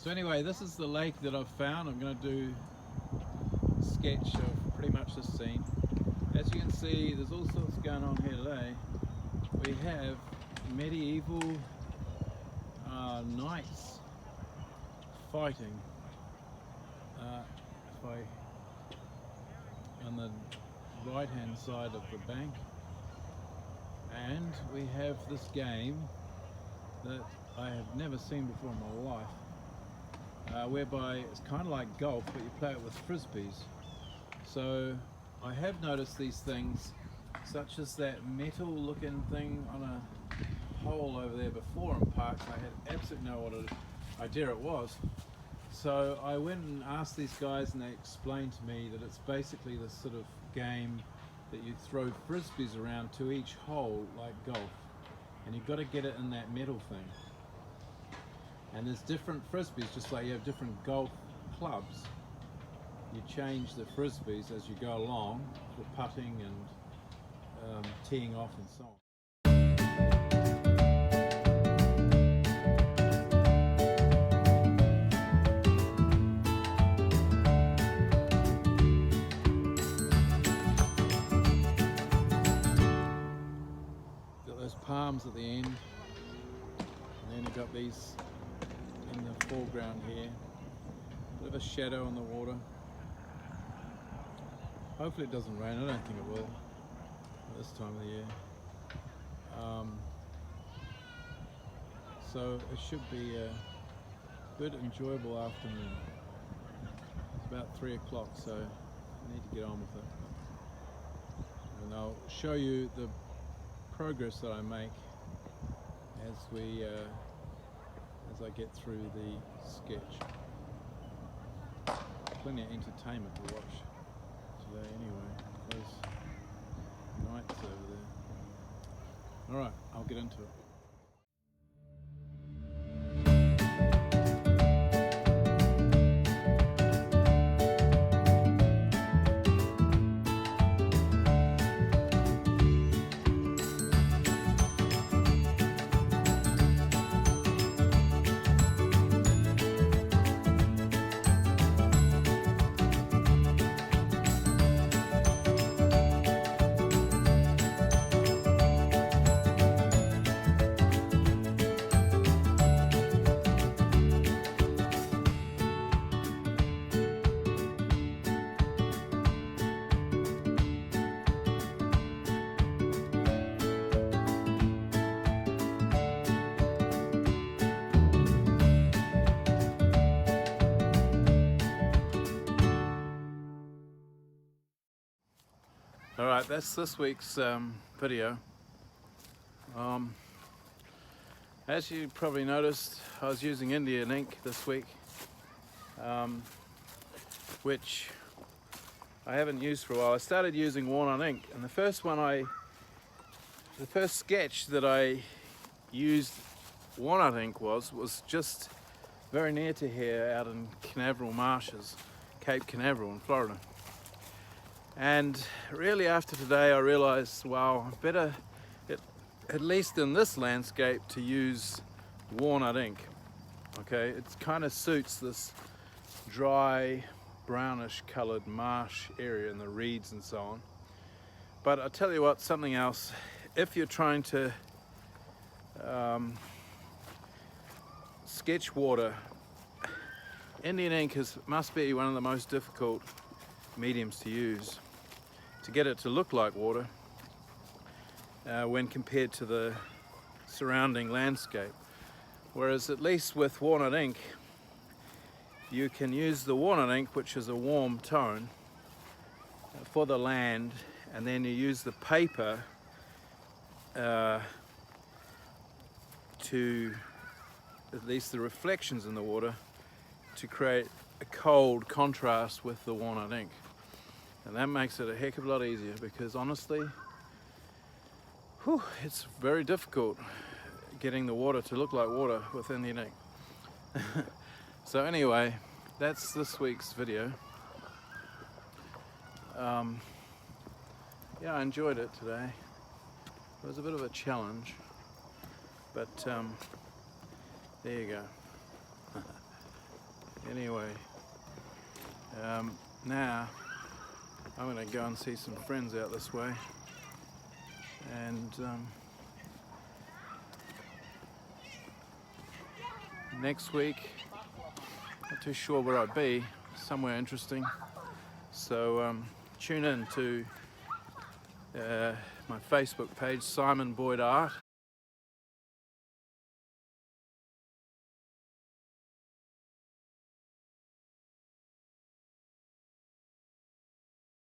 So anyway, this is the lake that I've found. I'm going to do a sketch of pretty much this scene. As you can see, there's all sorts going on here today. We have medieval knights fighting on the right hand side of the bank, and we have this game that I have never seen before in my life, whereby it's kind of like golf, but you play it with frisbees. So I have noticed these things, such as that metal looking thing on a hole over there before in parks. I had absolutely no idea it was. So I went and asked these guys, and they explained to me that it's basically this sort of game that you throw frisbees around to each hole like golf, and you've got to get it in that metal thing. And there's different frisbees, just like you have different golf clubs. You change the frisbees as you go along for putting and teeing off and so on. Got those palms at the end, and then you've got these in the foreground here. Bit of a shadow on the water. Hopefully it doesn't rain. I don't think it will at this time of the year. So it should be a good, enjoyable afternoon. It's about 3 o'clock, so I need to get on with it. And I'll show you the progress that I make as I get through the sketch. Plenty of entertainment to watch today anyway. Those knights over there. Alright, I'll get into it. Alright, that's this week's video. As you probably noticed, I was using Indian ink this week, which I haven't used for a while. I started using worn-on ink, and the first sketch that I used worn-on ink was just very near to here, out in Canaveral marshes, Cape Canaveral in Florida. And really after today I realized, wow, better, at least in this landscape, to use walnut ink. Okay, it kind of suits this dry, brownish colored marsh area and the reeds and so on. But I'll tell you what, something else, if you're trying to sketch water, Indian ink must be one of the most difficult mediums to use, to get it to look like water when compared to the surrounding landscape. Whereas at least with walnut ink, you can use the walnut ink, which is a warm tone, for the land, and then you use the paper to, at least the reflections in the water, to create a cold contrast with the walnut ink. And that makes it a heck of a lot easier, because honestly, it's very difficult getting the water to look like water with Indian ink. So anyway, that's this week's video. Yeah, I enjoyed it today. It was a bit of a challenge, but there you go. Anyway, now I'm going to go and see some friends out this way, and next week, not too sure where I'd be, somewhere interesting, so tune in to my Facebook page, Simon Boyd Art.